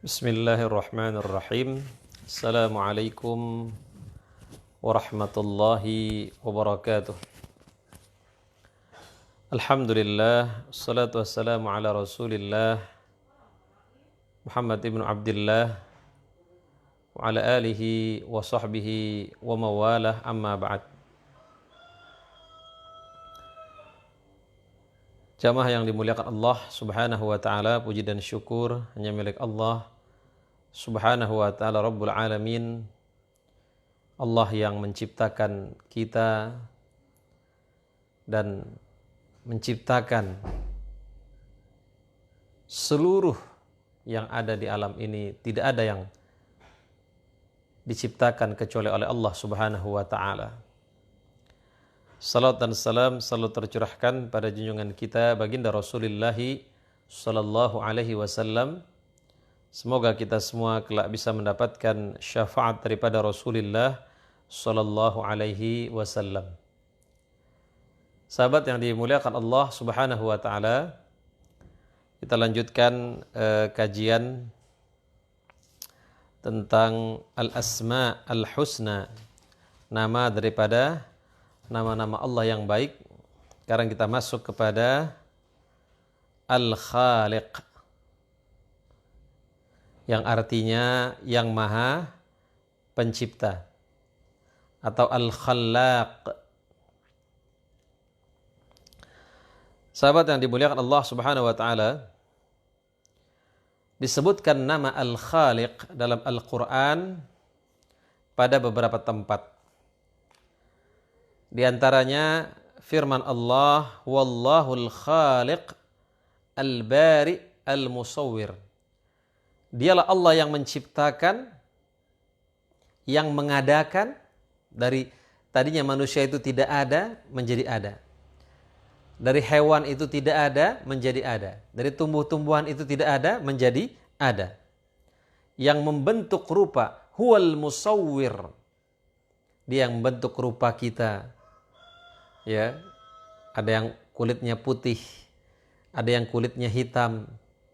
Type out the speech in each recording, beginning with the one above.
Bismillahirrahmanirrahim. Assalamualaikum warahmatullahi wabarakatuh. Alhamdulillah, wassalatu wassalamu ala Rasulillah Muhammad ibn Abdullah wa ala alihi wa sahbihi wa mawalah, amma ba'd. Jamaah yang dimuliakan Allah Subhanahu wa taala, puji dan syukur hanya milik Allah Subhanahu wa ta'ala Rabbul Alamin. Allah yang menciptakan kita dan menciptakan seluruh yang ada di alam ini. Tidak ada yang diciptakan kecuali oleh Allah Subhanahu wa ta'ala. Salat dan salam selalu tercurahkan pada junjungan kita baginda Rasulullah sallallahu alaihi wasallam. Semoga kita semua kelak bisa mendapatkan syafaat daripada Rasulullah sallallahu alaihi wasallam. Sahabat yang dimuliakan Allah Subhanahu wa taala, kita lanjutkan kajian tentang al-asma al-husna, nama daripada nama-nama Allah yang baik. Sekarang kita masuk kepada al-khaliq, yang artinya yang maha pencipta, atau al-khallaq. Sahabat yang dimuliakan Allah Subhanahu wa taala, disebutkan nama al-khaliq dalam Al-Quran pada beberapa tempat. Di antaranya firman Allah, wallahul khaliq al-bari al-musawwir. Dialah Allah yang menciptakan, yang mengadakan. Dari tadinya manusia itu tidak ada menjadi ada. Dari hewan itu tidak ada menjadi ada. Dari tumbuh-tumbuhan itu tidak ada menjadi ada. Yang membentuk rupa, huwal musawwir. Dia yang membentuk rupa kita. Ya, ada yang kulitnya putih, ada yang kulitnya hitam,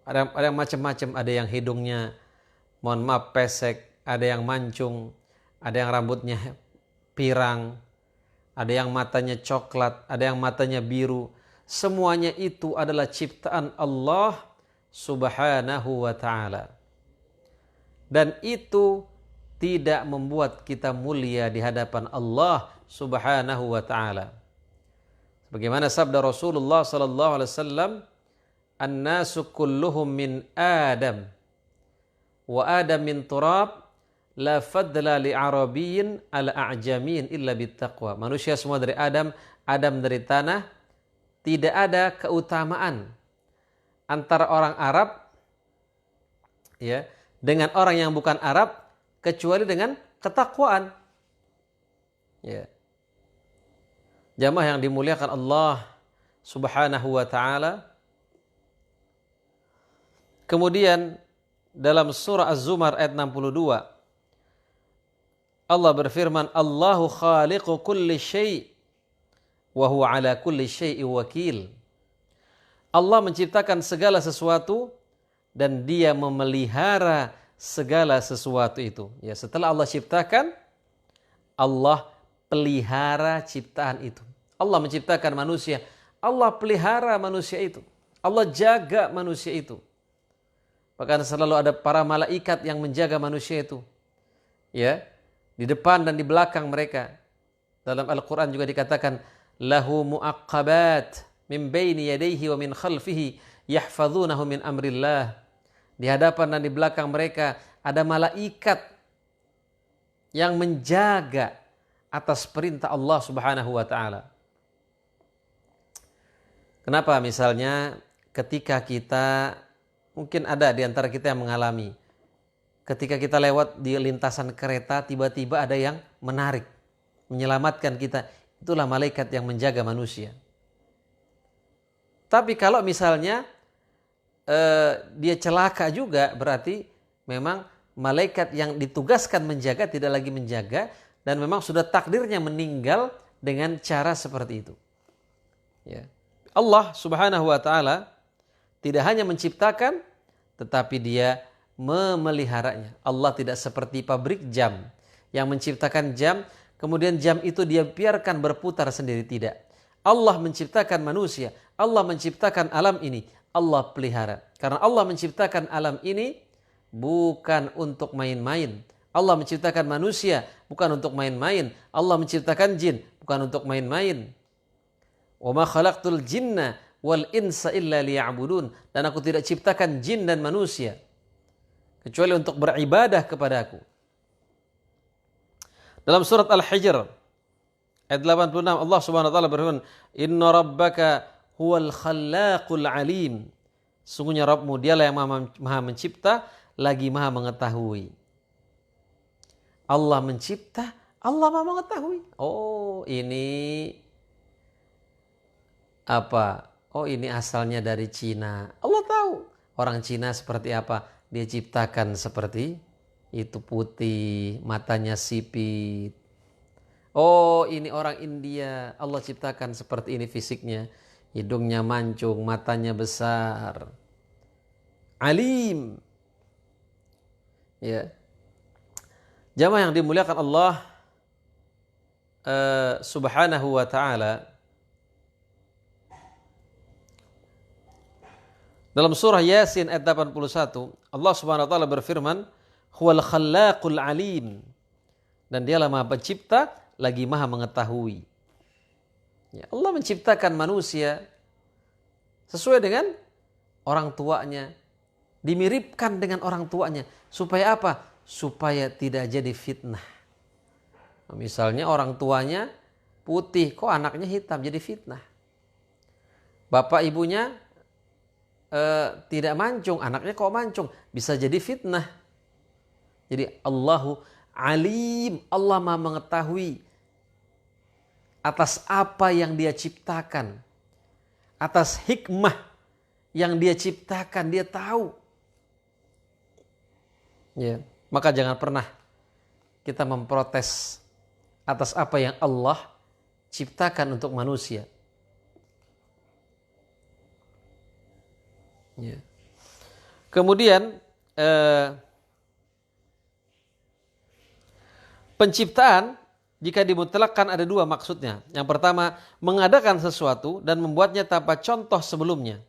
ada yang macam-macam, ada yang hidungnya mohon maaf pesek, ada yang mancung, ada yang rambutnya pirang, ada yang matanya coklat, ada yang matanya biru. Semuanya itu adalah ciptaan Allah Subhanahu wa ta'ala. Dan itu tidak membuat kita mulia di hadapan Allah Subhanahu wa ta'ala. Bagaimana sabda Rasulullah sallallahu alaihi wasallam, an-nasu kulluhum min Adam wa Adam min turab la fadla li arabiyyin ala a'jamin illa bittaqwa. Manusia semua dari Adam, Adam dari tanah. Tidak ada keutamaan antara orang Arab ya dengan orang yang bukan Arab kecuali dengan ketakwaan. Ya. Jamaah yang dimuliakan Allah Subhanahu wa ta'ala. Kemudian dalam surah Az-Zumar ayat 62, Allah berfirman, Allahu khaliqu kulli syai' wa huwa ala kulli syai'in wakil. Allah menciptakan segala sesuatu dan Dia memelihara segala sesuatu itu. Ya, setelah Allah ciptakan, Allah pelihara ciptaan itu. Allah menciptakan manusia, Allah pelihara manusia itu. Allah jaga manusia itu. Bahkan selalu ada para malaikat yang menjaga manusia itu. Ya, di depan dan di belakang mereka. Dalam Al-Quran juga dikatakan, lahu muaqqabat min baini yadayhi wa min khalfihi yahfazunahu min amrillah. Di hadapan dan di belakang mereka ada malaikat yang menjaga atas perintah Allah Subhanahu wa ta'ala. Kenapa misalnya ketika kita, mungkin ada di antara kita yang mengalami, ketika kita lewat di lintasan kereta, tiba-tiba ada yang menarik, menyelamatkan kita. Itulah malaikat yang menjaga manusia. Tapi kalau misalnya dia celaka juga, berarti memang malaikat yang ditugaskan menjaga tidak lagi menjaga, dan memang sudah takdirnya meninggal dengan cara seperti itu. Ya. Allah Subhanahu wa ta'ala tidak hanya menciptakan, tetapi Dia memeliharanya. Allah tidak seperti pabrik jam yang menciptakan jam, kemudian jam itu dia biarkan berputar sendiri. Tidak. Allah menciptakan manusia, Allah menciptakan alam ini, Allah pelihara. Karena Allah menciptakan alam ini bukan untuk main-main. Allah menciptakan manusia bukan untuk main-main. Allah menciptakan jin bukan untuk main-main. Wa ma khalaqtul jinna wal insa illa liya'budun. Dan aku tidak ciptakan jin dan manusia kecuali untuk beribadah kepadaku. Dalam surat Al-Hijr ayat 86 Allah Subhanahu wa taala berfirman, "Inna rabbaka huwal khallaqul alim." Sungguhnya Rabbmu dialah yang maha mencipta lagi maha mengetahui. Allah mencipta, Allah maha mengetahui. Oh, ini apa? Oh, ini asalnya dari Cina. Allah tahu orang Cina seperti apa. Dia ciptakan seperti itu, putih, matanya sipit. Oh, ini orang India. Allah ciptakan seperti ini fisiknya. Hidungnya mancung, matanya besar. Alim. Ya. Jamaah yang dimuliakan Allah Subhanahu wa ta'ala. Dalam surah Yasin ayat 81, Allah Subhanahu wa taala berfirman, "Huwal khallaqul alim." Dan dialah Maha Pencipta lagi Maha mengetahui. Ya, Allah menciptakan manusia sesuai dengan orang tuanya, dimiripkan dengan orang tuanya. Supaya apa? Supaya tidak jadi fitnah. Misalnya orang tuanya putih, kok anaknya hitam, jadi fitnah. Bapak ibunya tidak mancung, anaknya kok mancung, bisa jadi fitnah. Jadi Allahu alim, Allah Maha mengetahui atas apa yang Dia ciptakan, atas hikmah yang Dia ciptakan, Dia tahu. Ya, maka jangan pernah kita memprotes atas apa yang Allah ciptakan untuk manusia. Ya. Kemudian penciptaan jika dimutlakkan ada dua maksudnya. Yang pertama, mengadakan sesuatu dan membuatnya tanpa contoh sebelumnya.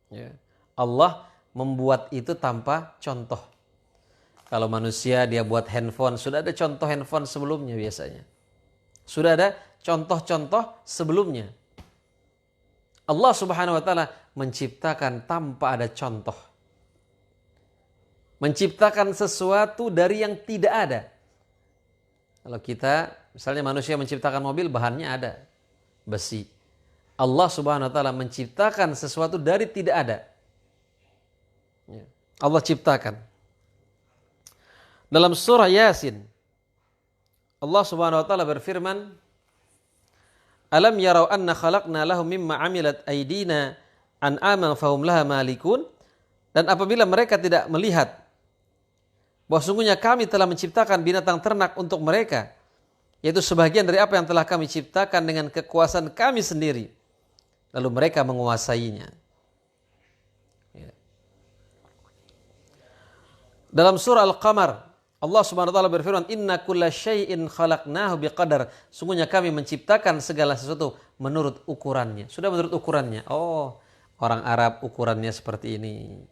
Ya. Allah membuat itu tanpa contoh. Kalau manusia dia buat handphone, sudah ada contoh handphone sebelumnya biasanya. Sudah ada contoh-contoh sebelumnya. Allah Subhanahu wa taala menciptakan tanpa ada contoh. Menciptakan sesuatu dari yang tidak ada. Kalau kita, misalnya manusia menciptakan mobil, bahannya ada, besi. Allah Subhanahu wa taala menciptakan sesuatu dari tidak ada. Allah ciptakan. Dalam surah Yasin, Allah Subhanahu wa taala berfirman, "Alam yarau anna khalaqna lahum mimma amilat aydina an'aman fahum laha malikun?" Dan apabila mereka tidak melihat bahwa sungguhnya kami telah menciptakan binatang ternak untuk mereka, yaitu sebagian dari apa yang telah kami ciptakan dengan kekuasaan kami sendiri, lalu mereka menguasainya. Ya. Dalam surah Al-Qamar, Allah Subhanahu wa taala berfirman, "Inna kulla syai'in khalaqnahu biqadar." Sungguhnya kami menciptakan segala sesuatu menurut ukurannya. Sudah menurut ukurannya. Oh, orang Arab ukurannya seperti ini.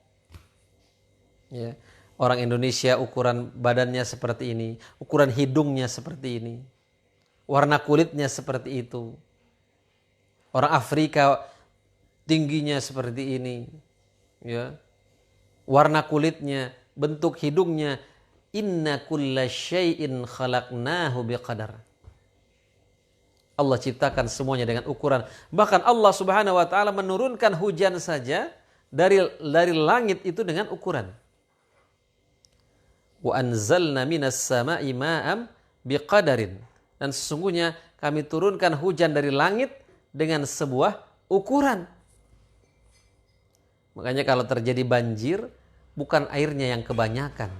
Ya. Orang Indonesia ukuran badannya seperti ini, ukuran hidungnya seperti ini. Warna kulitnya seperti itu. Orang Afrika tingginya seperti ini. Ya. Warna kulitnya, bentuk hidungnya. Inna kulla syai'in khalaqnahu biqadar. Allah ciptakan semuanya dengan ukuran. Bahkan Allah Subhanahu wa taala menurunkan hujan saja dari langit itu dengan ukuran. Wa anzalna minas sama'i ma'am biqadarin. Dan sesungguhnya kami turunkan hujan dari langit dengan sebuah ukuran. Makanya kalau terjadi banjir, bukan airnya yang kebanyakan,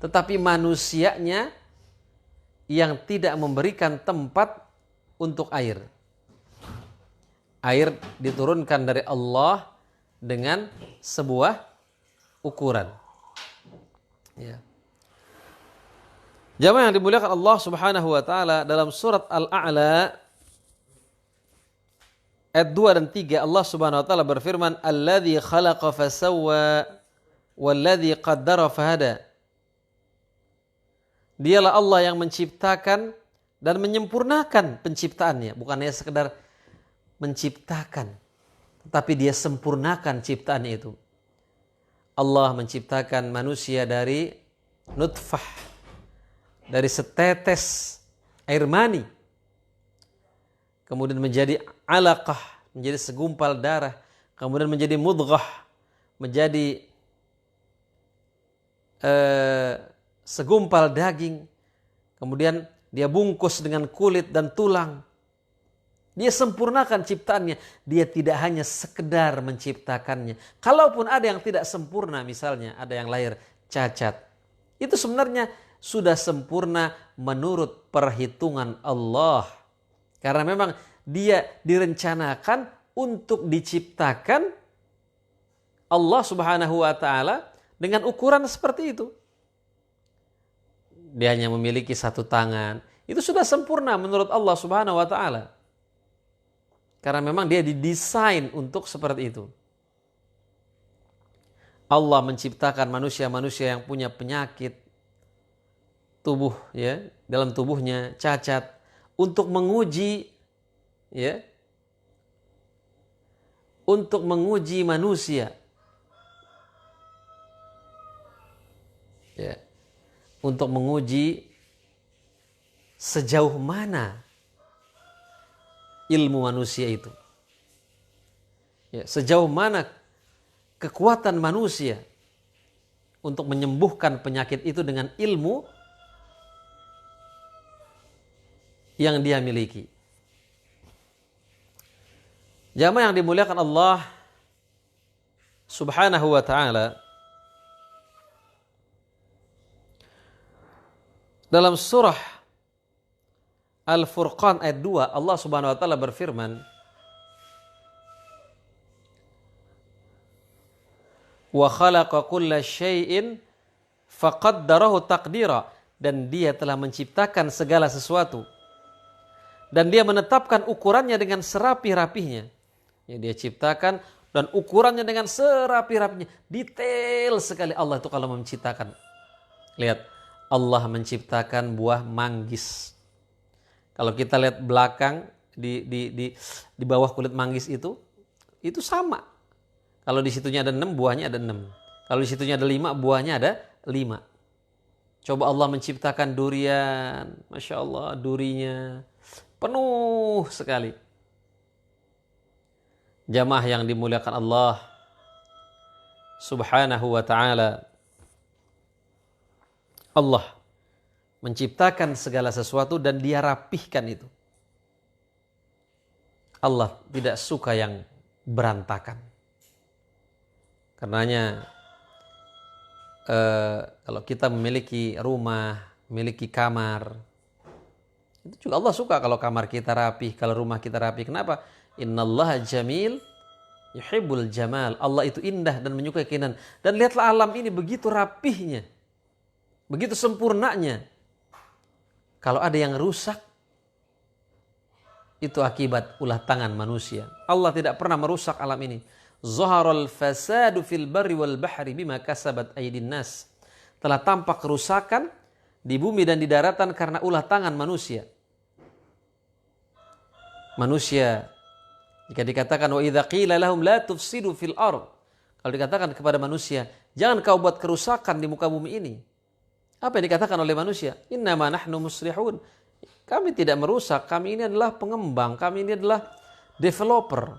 tetapi manusianya yang tidak memberikan tempat untuk air. Air diturunkan dari Allah dengan sebuah ukuran. Ya. Jamaah yang dimuliakan Allah Subhanahu wa taala, dalam surat Al-A'la ayat 2 dan 3 Allah Subhanahu wa taala berfirman, "Alladzi khalaqa fasawwa walladzi qaddara fahada." Dialah Allah yang menciptakan dan menyempurnakan penciptaannya, bukan hanya sekedar menciptakan, tetapi dia sempurnakan ciptaannya itu. Allah menciptakan manusia dari nutfah, dari setetes air mani, kemudian menjadi alaqah, menjadi segumpal darah, kemudian menjadi mudghah, menjadi segumpal daging, kemudian dia bungkus dengan kulit dan tulang. Dia sempurnakan ciptaannya. Dia tidak hanya sekedar menciptakannya. Kalaupun ada yang tidak sempurna, misalnya ada yang lahir cacat, itu sebenarnya sudah sempurna menurut perhitungan Allah. Karena memang dia direncanakan untuk diciptakan Allah Subhanahu wa taala dengan ukuran seperti itu. Dia hanya memiliki satu tangan. Itu sudah sempurna menurut Allah Subhanahu wa taala. Karena memang dia didesain untuk seperti itu. Allah menciptakan manusia-manusia yang punya penyakit tubuh, ya, dalam tubuhnya cacat, untuk menguji, ya, untuk menguji manusia, ya, untuk menguji sejauh mana ilmu manusia itu, ya, sejauh mana kekuatan manusia untuk menyembuhkan penyakit itu dengan ilmu yang dia miliki. Jamaah yang dimuliakan Allah Subhanahu wa taala, dalam surah Al-Furqan ayat 2 Allah Subhanahu wa taala berfirman, "Wa khalaqa kulla syai'in faqaddarahu taqdira." Dan dia telah menciptakan segala sesuatu dan dia menetapkan ukurannya dengan serapi-rapihnya. Ya, dia ciptakan dan ukurannya dengan serapi-rapinya. Detail sekali Allah itu kalau menciptakan. Lihat, Allah menciptakan buah manggis. Kalau kita lihat belakang di bawah kulit manggis itu sama. Kalau di situnya ada 6, buahnya ada 6. Kalau di situnya ada 5, buahnya ada 5. Coba Allah menciptakan durian, Masya Allah, durinya penuh sekali. Jamaah yang dimuliakan Allah Subhanahu wa ta'ala, Allah menciptakan segala sesuatu dan dia rapihkan itu. Allah tidak suka yang berantakan. Karenanya kalau kita memiliki rumah, memiliki kamar, itu juga Allah suka kalau kamar kita rapih, kalau rumah kita rapih. Kenapa? Innallaha jamil yuhibbul jamal. Allah itu indah dan menyukai keindahan. Dan lihatlah alam ini begitu rapihnya, begitu sempurnanya. Kalau ada yang rusak, itu akibat ulah tangan manusia. Allah tidak pernah merusak alam ini. Zaharal fasadu fil barri wal bahri bima kasabat aydin nas. Telah tampak kerusakan di bumi dan di daratan karena ulah tangan manusia. Manusia, jika dikatakan wa idza qila lahum la tufsidu fil ard, kalau dikatakan kepada manusia, jangan kau buat kerusakan di muka bumi ini. Apa yang dikatakan oleh manusia? Innama nahnu muslihun. Kami tidak merusak, kami ini adalah pengembang, kami ini adalah developer.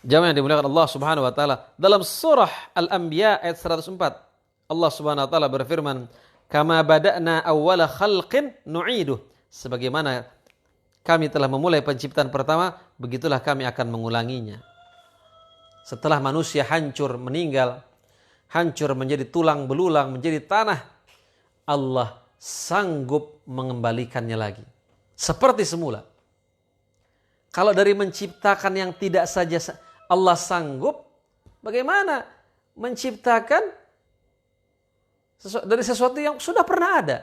Jamaah yang dimuliakan Allah Subhanahu wa taala, dalam surah Al-Anbiya ayat 104 Allah Subhanahu wa taala berfirman, "Kama bada'na awwala khalqin nu'iduh." Sebagaimana kami telah memulai penciptaan pertama, begitulah kami akan mengulanginya. Setelah manusia hancur, meninggal, hancur menjadi tulang belulang, menjadi tanah, Allah sanggup mengembalikannya lagi seperti semula. Kalau dari menciptakan yang tidak saja Allah sanggup, Bagaimana menciptakan dari sesuatu yang sudah pernah ada?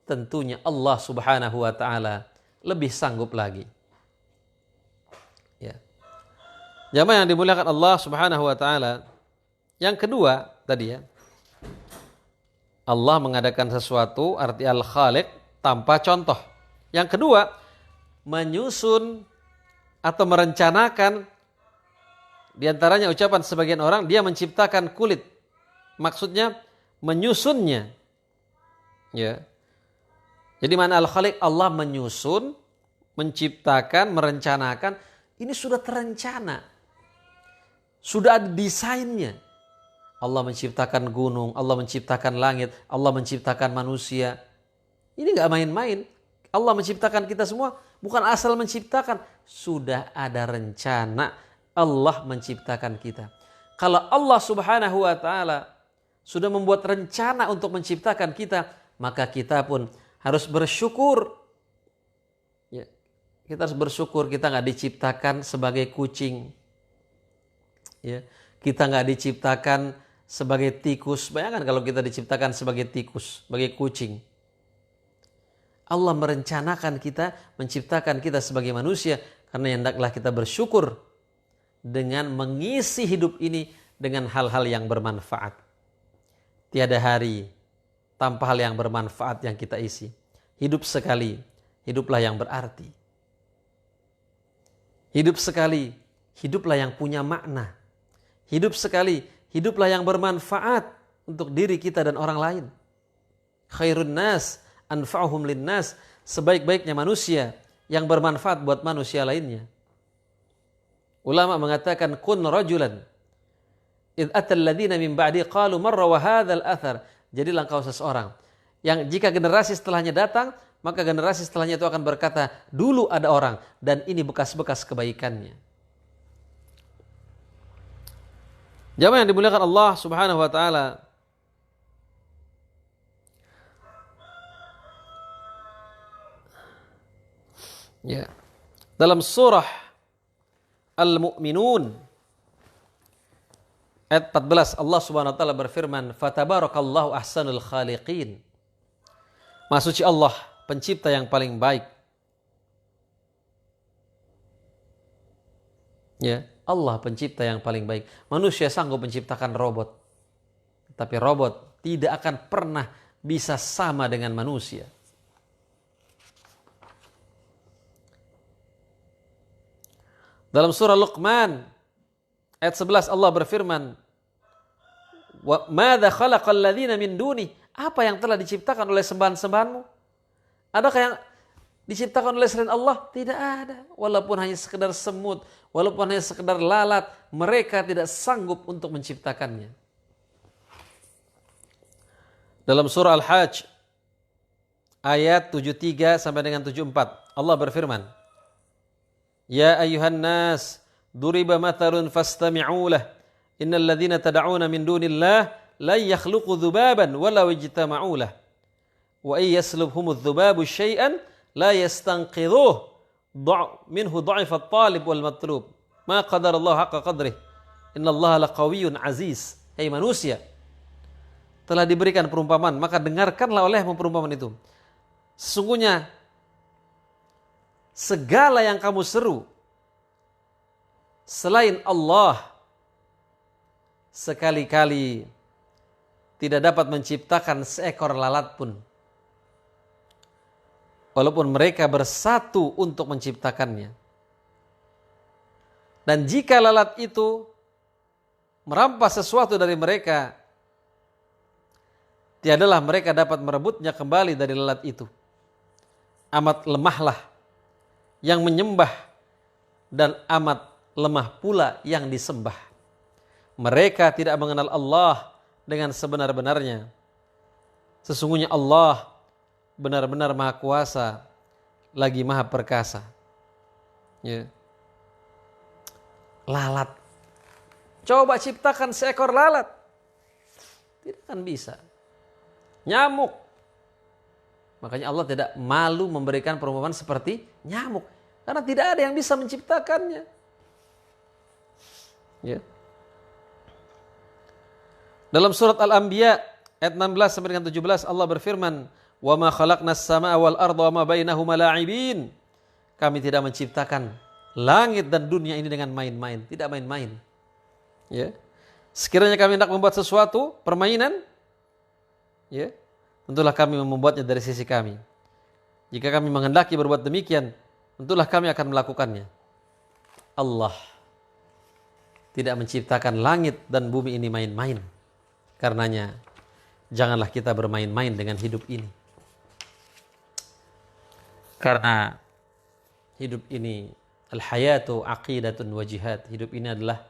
Tentunya Allah Subhanahu wa taala lebih sanggup lagi. Ya. Jamaah yang dimuliakan Allah Subhanahu wa taala. Yang kedua tadi ya. Allah mengadakan sesuatu arti al-khaliq tanpa contoh. Yang kedua, menyusun atau merencanakan, di antaranya ucapan sebagian orang, dia menciptakan kulit. Maksudnya menyusunnya. Ya. Jadi mana al-khaliq? Allah menyusun, menciptakan, merencanakan. Ini sudah terencana. Sudah ada desainnya. Allah menciptakan gunung, Allah menciptakan langit, Allah menciptakan manusia. Ini gak main-main. Allah menciptakan kita semua bukan asal menciptakan. Sudah ada rencana Allah menciptakan kita. Kalau Allah Subhanahu wa taala sudah membuat rencana untuk menciptakan kita, maka kita pun harus bersyukur. Ya, kita harus bersyukur kita gak diciptakan sebagai kucing. Ya, kita gak diciptakan sebagai tikus. Bayangkan kalau kita diciptakan sebagai tikus, sebagai kucing. Allah merencanakan kita, menciptakan kita sebagai manusia, karena hendaklah kita bersyukur dengan mengisi hidup ini dengan hal-hal yang bermanfaat. Tiada hari tanpa hal yang bermanfaat yang kita isi. Hidup sekali, hiduplah yang berarti. Hidup sekali, hiduplah yang punya makna. Hidup sekali, hiduplah yang bermanfaat untuk diri kita dan orang lain. Khairun nas anfa'uhum linnas, sebaik-baiknya manusia yang bermanfaat buat manusia lainnya. Ulama mengatakan kun rajulan id atal ladina min ba'di qalu marra wa hadzal athar. Jadilah engkau seseorang yang jika generasi setelahnya datang, maka generasi setelahnya itu akan berkata, dulu ada orang dan ini bekas-bekas kebaikannya. Jamaah yang dimuliakan Allah Subhanahu wa taala. Ya. Dalam surah Al-Mu'minun ayat 14 Allah Subhanahu wa taala berfirman, "Fatabarakallahu ahsanul khaliqin." Maha suci Allah, pencipta yang paling baik. Ya, Allah pencipta yang paling baik. Manusia sanggup menciptakan robot. Tapi robot tidak akan pernah bisa sama dengan manusia. Dalam surah Luqman ayat 11 Allah berfirman, "Wa madza khalaqal ladzina min duni?" Apa yang telah diciptakan oleh sembahan-sembahanmu? Adakah yang diciptakan oleh selain Allah? Tidak ada. Walaupun hanya sekedar semut, walaupun hanya sekedar lalat, mereka tidak sanggup untuk menciptakannya. Dalam surah Al-Hajj ayat 73 sampai dengan 74 Allah berfirman, "Ya ayyuhan nas, duriba mathalun fastami'u lah. Innal ladzina tad'una min dunillah la yakhluqu dzubaban walau ijtama'u lah. Wa ay yaslubhumudz dzubabu syai'an la yastanqidhuhu minhu dha'ifat talib wal matlub. Ma qadarallahu haqqa qadrih. Innallaha laqawiyyun aziz." Hai manusia, telah diberikan perumpamaan, maka dengarkanlah olehmu perumpamaan itu. Sesungguhnya segala yang kamu seru selain Allah sekali-kali tidak dapat menciptakan seekor lalat pun, walaupun mereka bersatu untuk menciptakannya. Dan jika lalat itu merampas sesuatu dari mereka, tiadalah mereka dapat merebutnya kembali dari lalat itu. Amat lemahlah yang menyembah dan amat lemah pula yang disembah. Mereka tidak mengenal Allah dengan sebenar-benarnya. Sesungguhnya Allah benar-benar Maha Kuasa lagi Maha Perkasa. Ya. Lalat. Coba ciptakan seekor lalat. Tidak akan bisa. Nyamuk. Makanya Allah tidak malu memberikan perumpamaan seperti nyamuk. Karena tidak ada yang bisa menciptakannya. Ya. Dalam surat Al-Anbiya ayat 16 sampai dengan 17 Allah berfirman, "Wa ma khalaqnas samaa'a wal arda wa ma bainahuma la'ibin." Kami tidak menciptakan langit dan dunia ini dengan main-main, tidak main-main. Ya. Sekiranya kami hendak membuat sesuatu permainan, ya, tentulah kami membuatnya dari sisi kami. Jika kami menghendaki berbuat demikian, tentulah kami akan melakukannya. Allah tidak menciptakan langit dan bumi ini main-main. Karenanya, janganlah kita bermain-main dengan hidup ini. Karena hidup ini, al-hayatu aqidatun wa jihad. Hidup ini adalah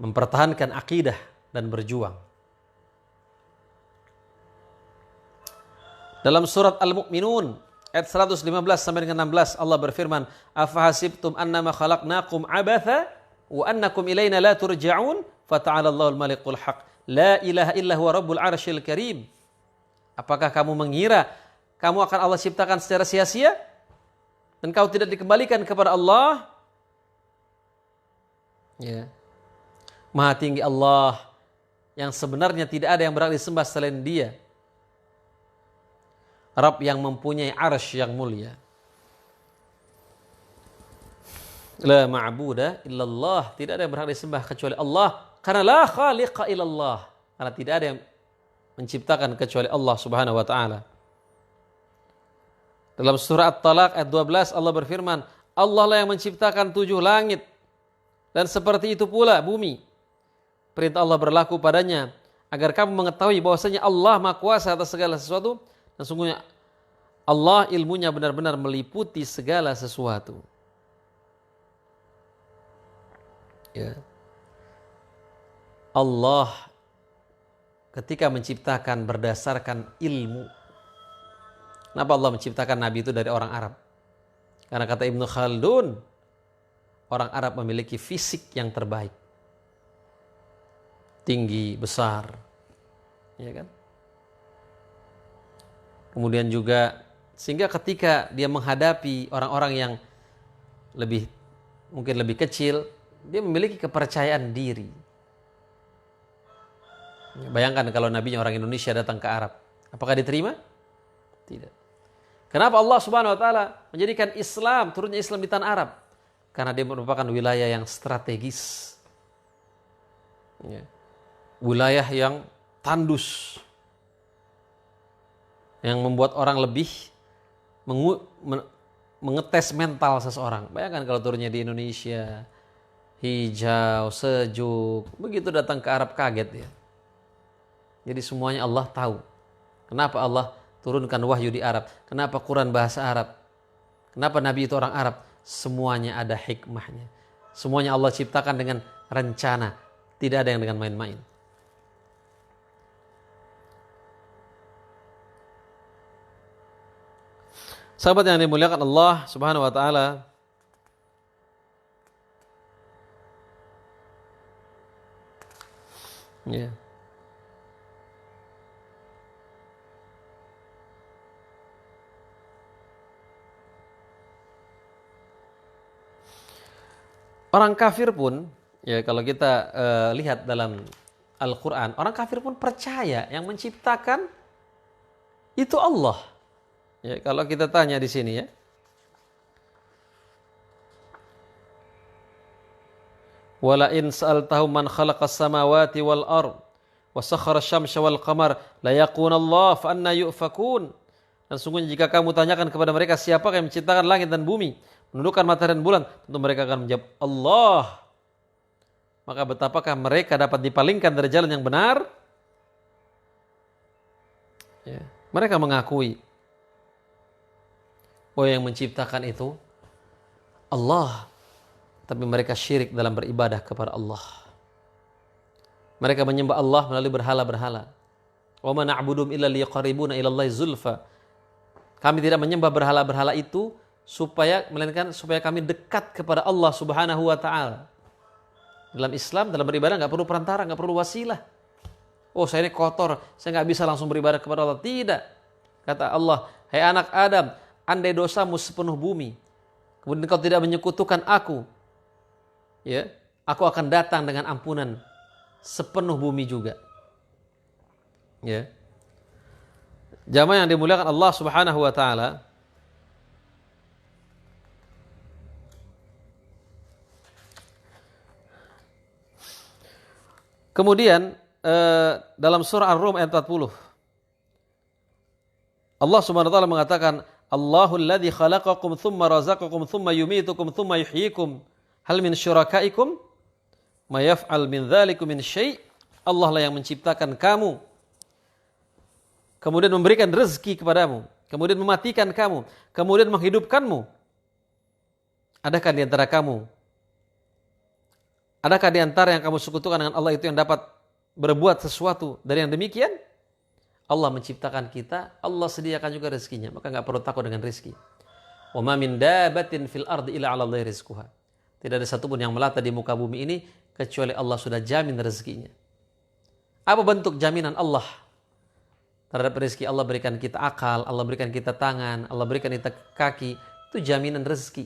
mempertahankan akidah dan berjuang. Dalam surat Al-Mu'minun ayat 115 sampai dengan 16 Allah berfirman, "Afahasibtum annama khalaqnakum abatha wa annakum ilaina la turja'un fata'ala Allahul malikul haq la ilaha illa huwa rabbul arsyil karim." Apakah kamu mengira kamu akan Allah ciptakan secara sia-sia dan kau tidak dikembalikan kepada Allah? Ya. Maha tinggi Allah yang sebenarnya tidak ada yang berhak disembah selain Dia. Rabb yang mempunyai arsy yang mulia. La ma'buda illallah, tidak ada yang berhak disembah kecuali Allah, karena la khaliqa illallah, karena tidak ada yang menciptakan kecuali Allah Subhanahu wa taala. Dalam surah At-Talaq ayat 12 Allah berfirman, Allah lah yang menciptakan 7 langit dan seperti itu pula bumi. Perintah Allah berlaku padanya agar kamu mengetahui bahwasanya Allah Maha Kuasa atas segala sesuatu dan sungguhnya Allah ilmunya benar-benar meliputi segala sesuatu. Ya. Allah ketika menciptakan berdasarkan ilmu. Kenapa Allah menciptakan Nabi itu dari orang Arab? Karena kata Ibnu Khaldun, orang Arab memiliki fisik yang terbaik. Tinggi, besar. Ya kan? Kemudian juga sehingga ketika dia menghadapi orang-orang yang mungkin lebih kecil, dia memiliki kepercayaan diri. Bayangkan kalau nabinya orang Indonesia datang ke Arab, apakah diterima? Tidak. Kenapa Allah Subhanahu wa taala menjadikan Islam, turunnya Islam di tanah Arab? Karena dia merupakan wilayah yang strategis. Ya. Wilayah yang tandus. Yang membuat orang lebih mengetes mental seseorang. Bayangkan kalau turunnya di Indonesia, hijau, sejuk, begitu datang ke Arab kaget ya. Jadi semuanya Allah tahu. Kenapa Allah turunkan wahyu di Arab? Kenapa Quran bahasa Arab? Kenapa Nabi itu orang Arab? Semuanya ada hikmahnya. Semuanya Allah ciptakan dengan rencana. Tidak ada yang dengan main-main. Sahabat yang dimuliakan Allah Subhanahu wa taala, ya. Orang kafir pun, ya kalau kita lihat dalam Al-Quran, orang kafir pun percaya yang menciptakan itu Allah. Ya, kalau kita tanya di sini ya, wala in sa'altahum man khalaqas samawati wal ard wa sakhara asy-syamsa wal qamar la yaquluna Allah fa anna yufakun. Dan sungguhnya jika kamu tanyakan kepada mereka siapa yang menciptakan langit dan bumi, menundukkan matahari dan bulan, tentu mereka akan menjawab Allah. Maka betapakah mereka dapat dipalingkan dari jalan yang benar? Ya, mereka mengakui bahwa yang menciptakan itu Allah, tapi mereka syirik dalam beribadah kepada Allah. Mereka menyembah Allah melalui berhala-berhala. Wa ma na'budum illa liqarribuna ila Allahi zulfa. Kami tidak menyembah berhala-berhala itu melainkan supaya kami dekat kepada Allah Subhanahu wa taala. Dalam Islam, dalam beribadah enggak perlu perantara, enggak perlu wasilah. Oh, saya ini kotor, saya enggak bisa langsung beribadah kepada Allah. Tidak. Kata Allah, "Hai anak Adam, andai dosamu sepenuh bumi, kemudian kau tidak menyekutukan aku, ya, aku akan datang dengan ampunan sepenuh bumi juga. Ya. Jamaah yang dimuliakan Allah Subhanahu wa taala, kemudian dalam surah Ar-Rum ayat 40, Allah Subhanahu wa taala mengatakan, Allahul ladzi khalaqakum tsumma razaqakum tsumma yumitukum tsumma yuhyikum hal min syurakaikum ma yaf'al min dzalikum min syai'. Allah lah yang menciptakan kamu, kemudian memberikan rezeki kepadamu, kemudian mematikan kamu, kemudian menghidupkanmu. Adakah di antara kamu, adakah di antara yang kamu sekutukan dengan Allah itu yang dapat berbuat sesuatu dari yang demikian? Allah menciptakan kita, Allah sediakan juga rezekinya, maka enggak perlu takut dengan rezeki. Wa ma min dabatin fil ardi illa 'ala Allahi rizquha. Tidak ada satupun yang melata di muka bumi ini kecuali Allah sudah jamin rezekinya. Apa bentuk jaminan Allah terhadap rezeki? Allah berikan kita akal, Allah berikan kita tangan, Allah berikan kita kaki. Itu jaminan rezeki.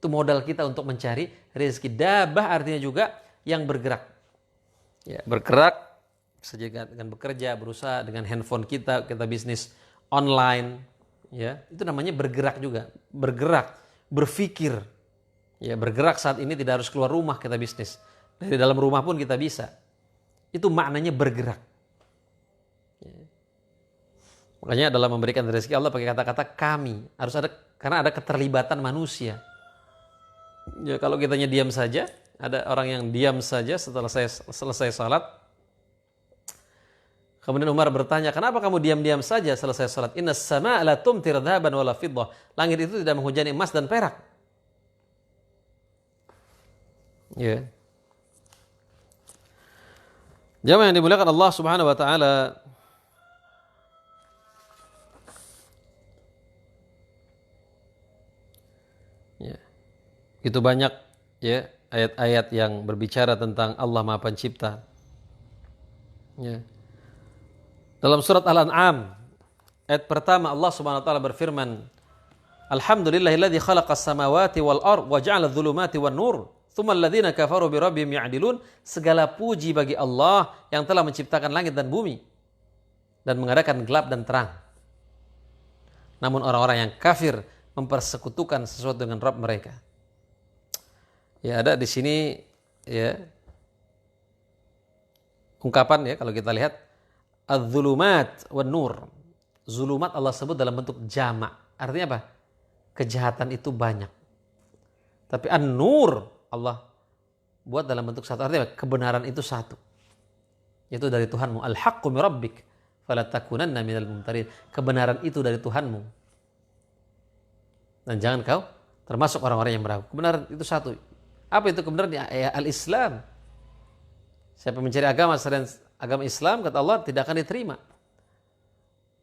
Itu modal kita untuk mencari rezeki. Dabah artinya juga yang bergerak. Ya, bergerak saja dengan bekerja, berusaha dengan handphone kita bisnis online, ya. Itu namanya bergerak juga. Bergerak, berpikir. Ya, bergerak saat ini tidak harus keluar rumah kita bisnis. Dari dalam rumah pun kita bisa. Itu maknanya bergerak. Ya. Makanya dalam memberikan rezeki Allah pakai kata-kata kami. Harus ada, karena ada keterlibatan manusia. Ya, kalau kitanya diam saja, ada orang yang diam saja setelah selesai salat. Kemudian Umar bertanya, kenapa kamu diam-diam saja selesai salat? Innas samaa'a la tumtir dhahaban wala fiddah. Langit itu tidak menghujani emas dan perak. Ya. Jamaah yang dimuliakan Allah Subhanahu wa taala, ya. Itu banyak ya ayat-ayat yang berbicara tentang Allah Maha Pencipta. Ya. Dalam surat Al-An'am ayat pertama Allah Subhanahu wa taala berfirman, Alhamdulillahilladzi khalaqas samawati wal ardh wa ja'ala adh-dhulumati wan nur, tsummal ladzina kafaru bi rabbihim ya'dilun. Segala puji bagi Allah yang telah menciptakan langit dan bumi dan mengadakan gelap dan terang. Namun orang-orang yang kafir mempersekutukan sesuatu dengan Rabb mereka. Ya, ada di sini ya ungkapan ya, kalau kita lihat adz-dzulumat wan nur. Zulumat Allah sebut dalam bentuk jamak. Artinya apa? Kejahatan itu banyak. Tapi an-nur Allah buat dalam bentuk satu. Artinya apa? Kebenaran itu satu. Itu dari Tuhanmu. Al-haqqu min rabbik fala takunanna minal mumtarin. Kebenaran itu dari Tuhanmu. Dan jangan kau termasuk orang-orang yang meragu. Kebenaran itu satu. Apa itu kebenaran? Ya, al-Islam. Siapa mencari agama selain agama Islam, kata Allah, tidak akan diterima.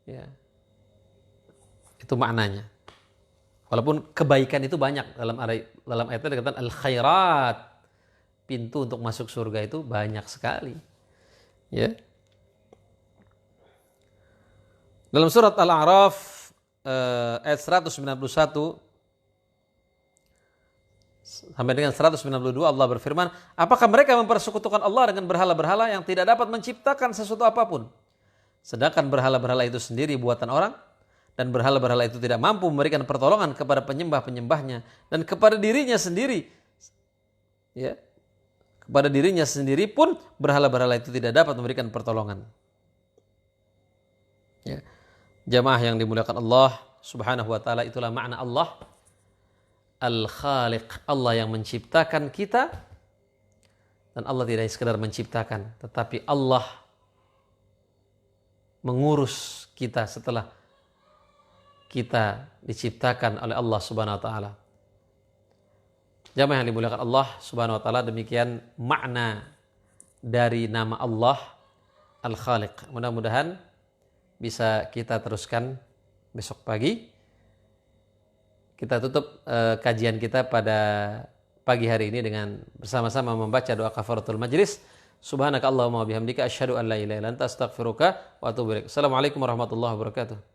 Ya. Itu maknanya. Walaupun kebaikan itu banyak dalam ayat itu dikatakan al-khairat. Pintu untuk masuk surga itu banyak sekali. Ya. Dalam surat Al-A'raf ayat 191 sampai dengan 192 Allah berfirman, apakah mereka mempersekutukan Allah dengan berhala-berhala yang tidak dapat menciptakan sesuatu apapun? Sedangkan berhala-berhala itu sendiri buatan orang, dan berhala-berhala itu tidak mampu memberikan pertolongan kepada penyembah-penyembahnya dan kepada dirinya sendiri. Ya. Kepada dirinya sendiri pun berhala-berhala itu tidak dapat memberikan pertolongan. Ya. Jamaah yang dimuliakan Allah Subhanahu wa taala, itulah makna Allah Al-Khaliq, Allah yang menciptakan kita. Dan Allah tidak sekedar menciptakan, tetapi Allah mengurus kita setelah kita diciptakan oleh Allah Subhanahu wa taala. Jamaah yang dimuliakan Allah Subhanahu wa taala, demikian makna dari nama Allah Al-Khaliq. Mudah-mudahan bisa kita teruskan besok pagi. Kita tutup kajian kita pada pagi hari ini dengan bersama-sama membaca doa kafaratul majlis. Subhanakallahumma wa bihamdika asyhadu an la ilaha illa anta astaghfiruka wa atubu ilaik. Assalamualaikum warahmatullahi wabarakatuh.